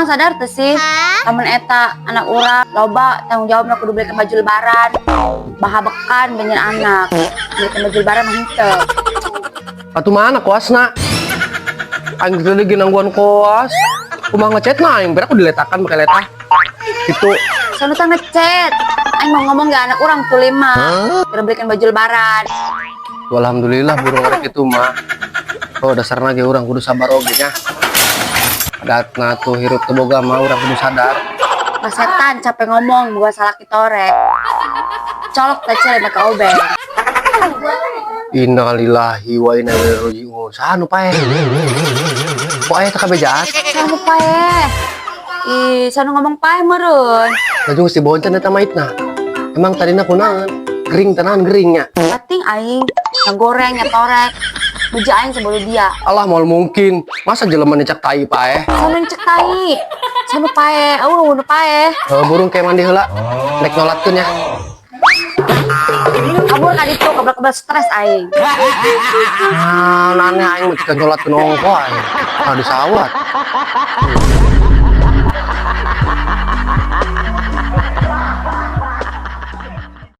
Urang sadar tuh sih, temen eta anak urang loba tanggung jawab kudu belikan baju lebaran, bahabekan banyak anak, belikan baju lebaran mah henteu. Atuh mana koasna? Aing teh lagi nangguan koas. Kumaha ngechat na aing berak diletakan pakai letah. Itu Soalnya teh ngechat, aing mau ngomong gak anak urang tuh 5, kudu belikan baju lebaran. alhamdulillah burung rek itu mah. Oh dasarna ge urang kudu sabar oge nya. Datna tuh hirup teu boga mah urang kudu sadar. Mas setan capek ngomong bukan salah kitorek. Colok teh cile make obeng. Innalillahi wa inna ilaihi raji'un. Saha nu paeh? Kok aya teh kabejaan? Sanu paeh. Ih, sanu ngomong paeh meureun. Lajung si boncen eta maitna. Emang tadina kunaon? Gering tenan geringnya. Penting aing ngegoreng nyetorek. Muja aing sebelum dia. Allah moal mungkin. Masa jelema cek tai paeh? Sanu cek tai. Sanu paeh, nu paeh. Burung kayak mandi heula. Rek nolatkeun ya. Kabur ka ditu, kabel-kabel stres aing. Nanya aing mah cek nolatkeun ongko aing. Disawat.